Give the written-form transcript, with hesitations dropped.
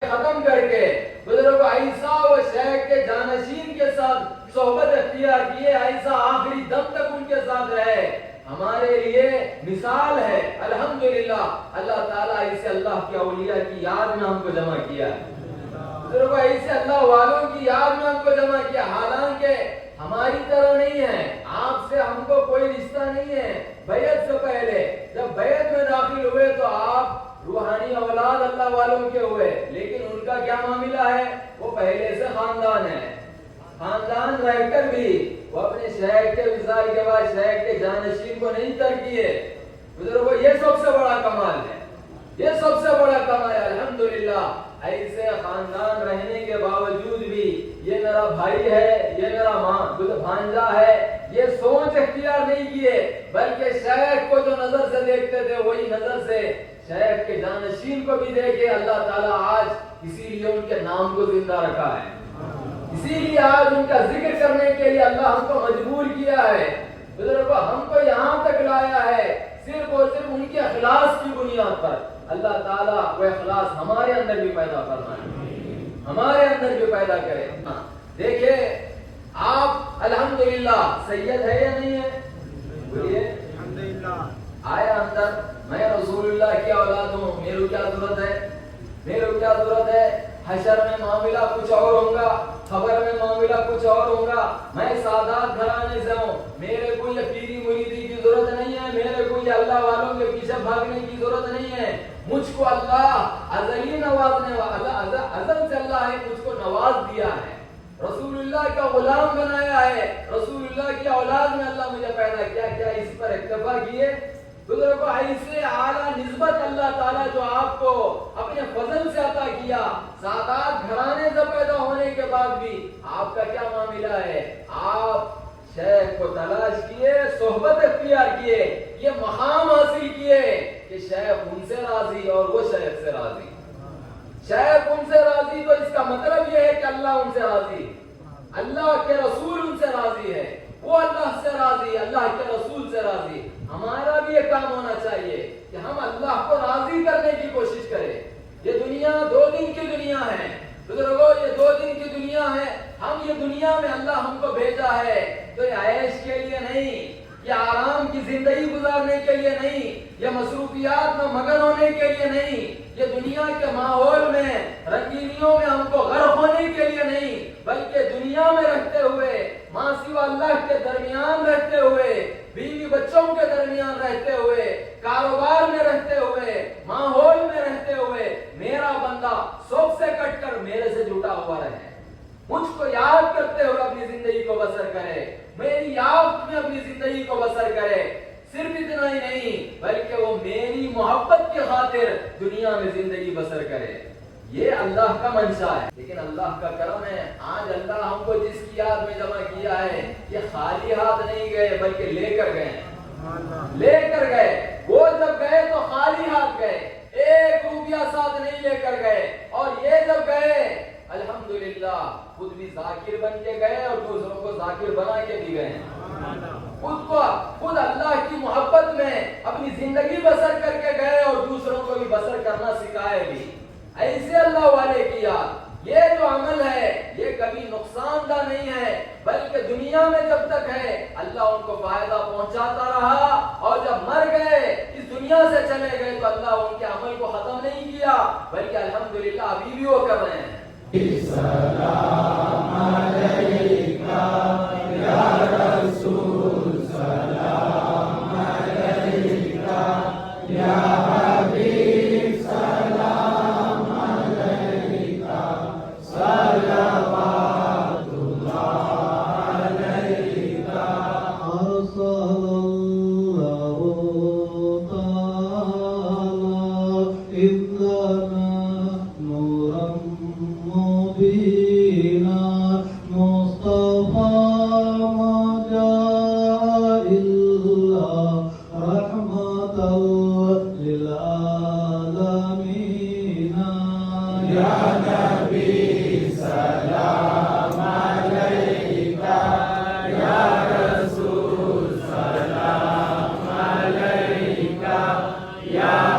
ختم کر کے بزرگ عیسیٰ و شیخ کے جانشین کے ساتھ صحبت اختیار کیے، عیسیٰ آخری دم تک ان کے ساتھ رہے، ہمارے لیے مثال ہے۔ الحمدللہ اللہ تعالیٰ اسے اللہ کے اولیاء کی یاد میں ہم کو جمع کیا ہے، بزرگ اسے اللہ والوں کی یاد میں ہم کو جمع کیا، حالانکہ ہماری طرح نہیں ہے، آپ سے ہم کو کوئی رشتہ نہیں ہے۔ بیعت سے پہلے جب بیعت میں داخل ہوئے تو آپ روحانی اولاد اللہ والوں کے ہوئے، لیکن ان کا کیا معاملہ ہے؟ وہ پہلے سے خاندان ہے، خاندان رہ کر بھی وہ اپنے شیخ کے وصال کے بعد شیخ کے جانشین کو نہیں ترک کیے۔ بزرگوں یہ سب سے بڑا کمال ہے، یہ سب سے بڑا کمال ہے۔ الحمدللہ ایسے خاندان رہنے کے باوجود بھی یہ میرا بھائی ہے، یہ میرا بھانجا ہے، یہ سوچ اختیار نہیں کیے، بلکہ شیخ کو جو نظر سے دیکھتے تھے وہی نظر سے شیخ کے جانشین کو بھی دیکھے۔ اللہ تعالیٰ آج اسی لیے ان کے نام کو زندہ رکھا ہے، اسی لیے آج ان کا ذکر کرنے کے لیے اللہ ہم کو مجبور کیا ہے، بزرگوں ہم کو یہاں تک لایا ہے صرف اور صرف ان کے اخلاص کی بنیاد پر۔ اللہ تعالیٰ وہ اخلاص ہمارے اندر بھی پیدا فرمائے، ہمارے اندر بھی پیدا کرے۔ دیکھیں آپ الحمدللہ سید ہے یا نہیں ہے؟ بولیے آیا اندر میں رسول اللہ کی اولاد ہوں، میرے کیا ضرورت ہے؟ میرے کیا ضرورت ہے؟ حشر میں معاملہ کچھ اور ہوگا، خبر میں معاملہ کچھ اور ہوگا، میں سادات گھرانے سے ہوں، میرے کوئی پیری مریدی کی ضرورت نہیں ہے، میرے کوئی اللہ والوں کے پیچھے بھاگنے کی ضرورت نہیں ہے۔ مجھ کو اللہ ازلی نوازنے والا، ازل سے اللہ نے مجھ کو نواز دیا ہے، رسول اللہ کا غلام بنایا ہے، رسول اللہ کی اولاد میں اللہ مجھے پیدا کیا۔ کیا اس پر اکتفا کیے؟ بزرگوں ایسے اعلیٰ نسبت اللہ تعالیٰ جو آپ کو اپنے فضل سے عطا کیا، سادات گھرانے سے پیدا ہونے کے بعد بھی آپ کا کیا معاملہ ہے؟ آپ شیخ کو تلاش کیے، صحبت اختیار کیے، یہ مقام حاصل کیے کہ شیخ ان سے راضی اور وہ شیخ سے راضی۔ شیخ ان سے راضی تو اس کا مطلب یہ ہے کہ اللہ ان سے راضی، اللہ کے رسول ان سے راضی ہے، وہ اللہ سے راضی، اللہ کے رسول سے راضی۔ ہمارا بھی یہ کام ہونا چاہیے کہ ہم اللہ کو راضی کرنے کی کوشش کریں۔ یہ دنیا 2 دن کی دنیا ہے بزرگوں، یہ 2 دن کی دنیا ہے۔ ہم یہ دنیا میں اللہ ہم کو بھیجا ہے تو یہ عیش کے لیے نہیں، یہ آرام کی زندگی گزارنے کے لیے نہیں، یہ مصروفیات میں مگن ہونے کے لیے نہیں، یہ دنیا کے ماحول میں رنگینیوں میں ہم کو غرق ہونے کے لیے نہیں، بلکہ دنیا میں رہتے ہوئے، ماں سوا اللہ کے درمیان رہتے ہوئے، بیوی بچوں کے درمیان رہتے ہوئے، کاروبار میں رہتے ہوئے، ماحول میں رہتے ہوئے، میرا بندہ سب سے کٹ کر میرے سے جڑا ہوا رہے، مجھ کو یاد کرتے ہوئے اپنی زندگی کو بسر کرے، میری یاد میں اپنی زندگی کو بسر کرے۔ صرف اتنا ہی نہیں بلکہ وہ میری محبت کی خاطر دنیا میں زندگی بسر کرے۔ یہ اللہ کا منشا ہے، لیکن اللہ کا کرم ہے آج اللہ ہم کو جس کی یاد میں جمع کیا ہے، یہ خالی ہاتھ نہیں گئے بلکہ لے کر گئے، لے کر گئے۔ وہ جب گئے تو خالی ہاتھ گئے، 1 روپیہ ساتھ نہیں لے کر گئے، اور یہ جب گئے الحمدللہ خود بھی ذاکر بن کے گئے اور دوسروں کو ذاکر بنا کے بھی گئے، خود اللہ کی محبت میں اپنی زندگی بسر کر کے گئے اور دوسروں کو بھی بسر کرنا سکھائے بھی۔ ایسے اللہ والے کی یاد، یہ جو عمل ہے یہ کبھی نقصان دہ نہیں ہے، بلکہ دنیا میں جب تک ہے اللہ ان کو فائدہ پہنچاتا رہا، اور جب مر گئے اس دنیا سے چلے گئے تو اللہ ان کے عمل کو ختم نہیں کیا، بلکہ الحمدللہ ابھی بھی وہ کر رہے ہیں۔ سلام علیکہ یا رسول، سلام علیکہ یا حبیب، سلام علیکہ، صلوات اللہ علیکہ۔ ارسل اللہ تعالی اذنا نورا مبینا، مصطفى ما جاء إلا رحمة للعالمين يا نبي سلام عليك يا رسول سلام عليك يا